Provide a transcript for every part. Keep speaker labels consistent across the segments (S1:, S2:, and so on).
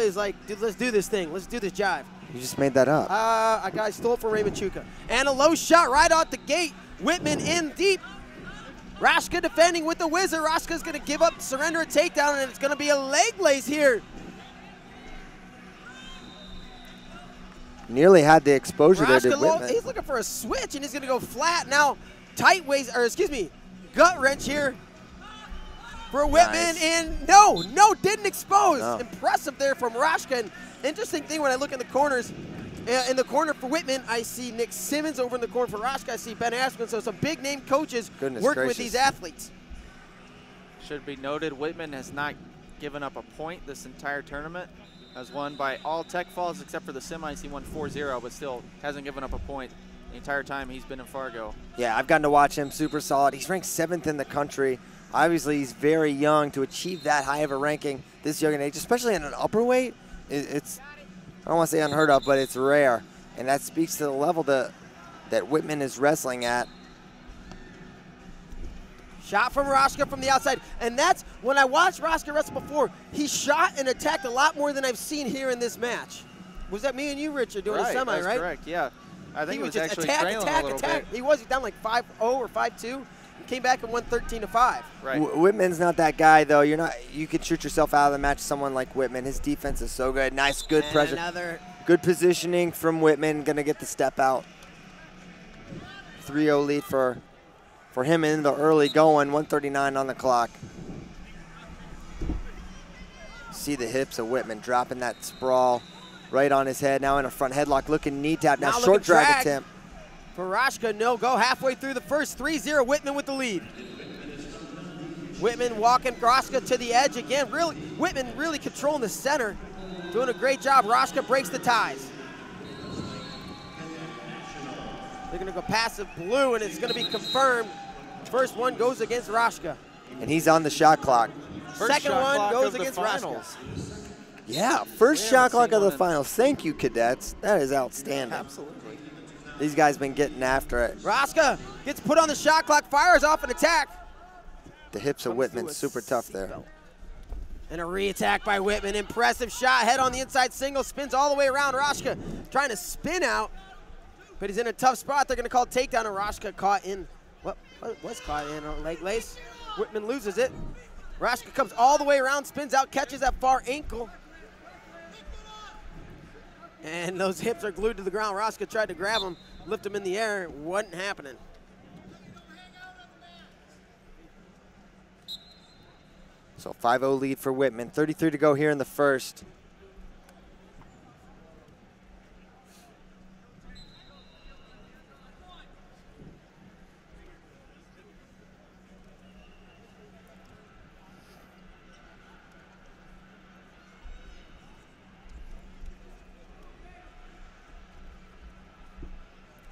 S1: is like, dude, let's do this thing. Let's do this jive.
S2: You just made that up.
S1: I stole it from Raymond Chuka. And a low shot right out the gate. Whitman in deep. Raschka defending with the wizard. Raschka's going to give up, surrender a takedown, and it's going to be a leg lace here.
S2: Nearly had the exposure there, did Whitman.
S1: He's looking for a switch, and he's going to go flat. Now, tight waist, or excuse me, gut wrench here for Whitman.
S2: Nice.
S1: And no, didn't expose.
S2: No.
S1: Impressive there from Raschka. And interesting thing when I look in the corners, in the corner for Whitman, I see Nick Simmons. Over in the corner for Raschka, I see Ben Askren. So some big name coaches working with these athletes.
S3: Should be noted, Whitman has not given up a point this entire tournament. Has won by all tech falls except for the semis. He won 4-0, but still hasn't given up a point the entire time he's been in Fargo.
S2: Yeah, I've gotten to watch him. Super solid. He's ranked 7th in the country. Obviously, he's very young to achieve that high of a ranking this young in age, especially in an upper weight. It's, I don't want to say unheard of, but it's rare. And that speaks to the level that Whitman is wrestling at.
S1: Shot from Raschka from the outside. And that's, when I watched Raschka wrestle before, he shot and attacked a lot more than I've seen here in this match. Was that me and you, Richard, doing a semi,
S3: that's
S1: right?
S3: correct, yeah. I think
S1: he
S3: it was actually trailing a little bit.
S1: He was down like 5-0 or 5-2. Came back and won 13-5.
S3: Right.
S2: Whitman's not that guy, though. You could shoot yourself out of the match. Someone like Whitman, his defense is so good. Nice, good pressure. Good positioning from Whitman. Gonna get the step out. 3-0 lead for him in the early going. 1:39 on the clock. See the hips of Whitman dropping that sprawl right on his head. Now in a front headlock, looking knee tap. Now short drag attempt.
S1: For Raschka, no go. Halfway through the first, 3-0, Whitman with the lead. Whitman walking Raschka to the edge again. Whitman really controlling the center. Doing a great job. Raschka breaks the ties. They're going to go passive blue, and it's going to be confirmed. First one goes against Raschka.
S2: And he's on the shot clock.
S1: Second one goes against Raschka.
S2: Yeah, first shot clock of the finals. Thank you, cadets. That is outstanding.
S3: Absolutely.
S2: These guys been getting after it.
S1: Raschka gets put on the shot clock, fires off an attack.
S2: The hips of Whitman, super tough there.
S1: And a re-attack by Whitman. Impressive shot, head on the inside single, spins all the way around. Raschka trying to spin out, but he's in a tough spot. They're going to call takedown, and Raschka caught in, what was caught in a leg lace. Whitman loses it. Raschka comes all the way around, spins out, catches that far ankle. And those hips are glued to the ground. Raschka tried to grab him, lift him in the air. It wasn't happening.
S2: So 5-0 lead for Whitman. 33 to go here in the first.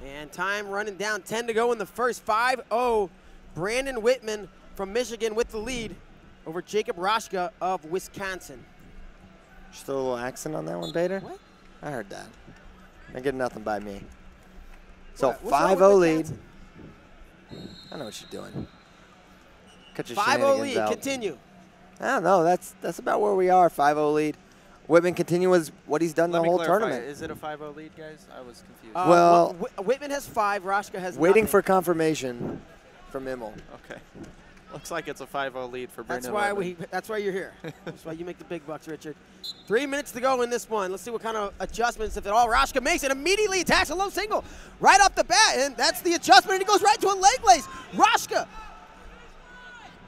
S1: And time running down, 10 to go in the first. 5-0, Brandon Whitman from Michigan with the lead over Jacob Raschka of Wisconsin.
S2: Still a little accent on that one, Bader?
S1: What?
S2: I heard that. I get nothing by me. So
S1: 5-0
S2: 5-0 lead. I know what you're doing. Cut your
S1: 5-0 lead,
S2: out.
S1: continue.
S2: I don't know, that's about where we are, 5-0 lead. Whitman continues what he's done the whole tournament.
S3: Is it a 5-0 lead, guys? I was confused.
S2: Well,
S1: Whitman has 5, Raschka has
S2: waiting
S1: nothing.
S2: for confirmation from Immel.
S3: Okay. Looks like it's a 5-0 lead for Brandon.
S1: That's why you're here. That's why you make the big bucks, Richard. 3 minutes to go in this one. Let's see what kind of adjustments, if at all. Raschka makes it, immediately attacks a low single right off the bat, and that's the adjustment, and he goes right to a leg lace. Raschka.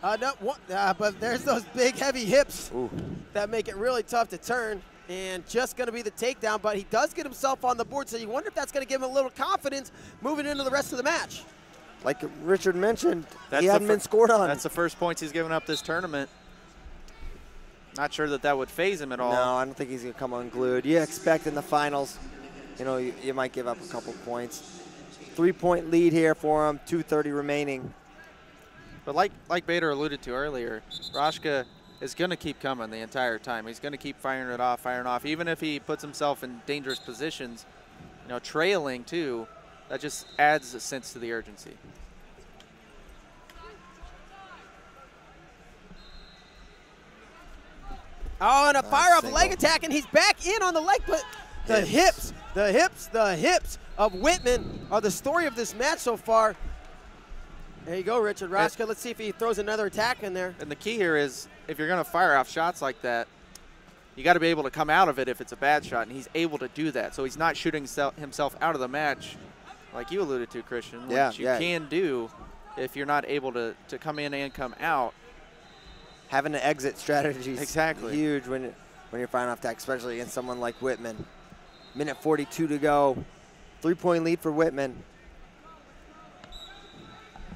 S1: But there's those big, heavy hips that make it really tough to turn, and just going to be the takedown, but he does get himself on the board, so you wonder if that's going to give him a little confidence moving into the rest of the match.
S2: Like Richard mentioned, he hadn't been scored on.
S3: That's the first points he's given up this tournament. Not sure that would phase him at all.
S2: No, I don't think he's going to come unglued. You expect in the finals, you might give up a couple points. 3-point lead here for him, 2:30 remaining.
S3: But like Bader alluded to earlier, Raschka is going to keep coming the entire time. He's going to keep firing it off, even if he puts himself in dangerous positions, trailing too. That just adds a sense to the urgency.
S1: Oh, and a fire-up
S2: single.
S1: leg attack, and he's back in on the leg, but the hips of Whitman are the story of this match so far. There you go, Richard. Raschka, let's see if he throws another attack in there.
S3: And the key here is if you're going to fire off shots like that, you got to be able to come out of it if it's a bad shot, and he's able to do that. So he's not shooting himself out of the match like you alluded to, Christian, which you can do if you're not able to come in and come out.
S2: Having an exit strategy is
S3: exactly
S2: huge when you're firing off attack, especially against someone like Whitman. Minute 42 to go. 3-point lead for Whitman.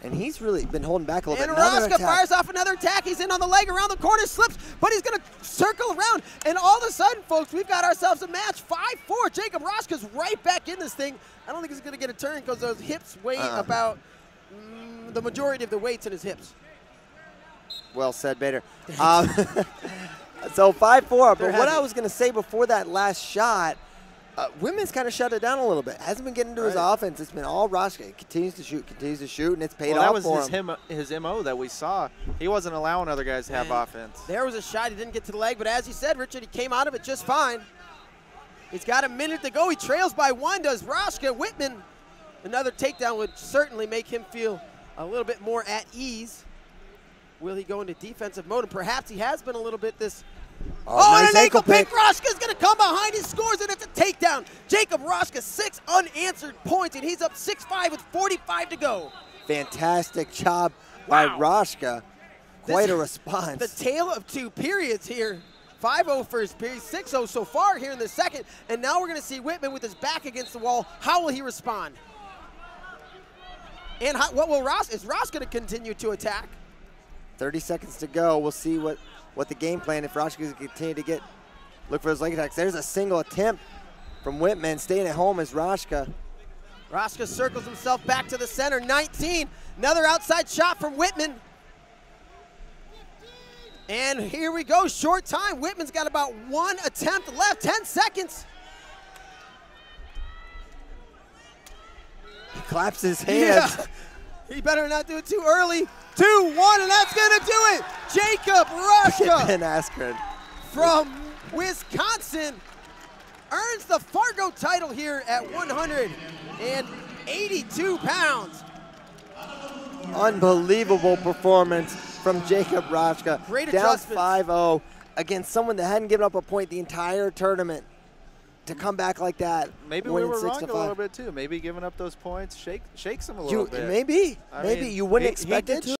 S2: And he's really been holding back a little bit.
S1: And Raschka fires off another attack. He's in on the leg, around the corner, slips, but he's going to circle around. And all of a sudden, folks, we've got ourselves a match. 5-4. Jacob Raschka's right back in this thing. I don't think he's going to get a turn because those hips weigh about the majority of the weights in his hips.
S2: Well said, Bader. So 5-4. But what I was going to say before that last shot, Whitman's kind of shut it down a little bit. Hasn't been getting into his offense. It's been all Raschka. He continues to shoot, and it's paid off for him.
S3: That was his MO that we saw. He wasn't allowing other guys to have offense.
S1: There was a shot. He didn't get to the leg, but as you said, Richard, he came out of it just fine. He's got a minute to go. He trails by 1, does Raschka. Whitman, another takedown would certainly make him feel a little bit more at ease. Will he go into defensive mode? And perhaps he has been a little bit this.
S2: Oh, nice
S1: and an ankle pick.
S2: pick.
S1: Raschka's going to come behind. He scores, and it's a takedown. Jacob Raschka, 6 unanswered points, and he's up 6-5 with 45 to go.
S2: Fantastic job by Raschka. Quite a response.
S1: The tale of two periods here. 5-0 first period, 6-0 so far here in the second, and now we're going to see Whitman with his back against the wall. How will he respond? And what will is Ross going to continue to attack?
S2: 30 seconds to go. We'll see what the game plan, if Raschka can continue to look for those leg attacks. There's a single attempt from Whitman. Staying at home is Raschka.
S1: Raschka circles himself back to the center. 19. Another outside shot from Whitman. And here we go. Short time. Whitman's got about 1 attempt left. 10 seconds.
S2: He claps his hands.
S1: Yeah. He better not do it too early. 2-1, and that's going to do it. Jacob Raschka from Wisconsin earns the Fargo title here at 182 pounds.
S2: Unbelievable performance from Jacob Raschka.
S1: Great
S2: down
S1: adjustments.
S2: 5-0 against someone that hadn't given up a point the entire tournament. To come back like that.
S3: Maybe we were wrong a little bit too. Maybe giving up those points shakes him a little bit.
S2: Maybe. You wouldn't expect it to.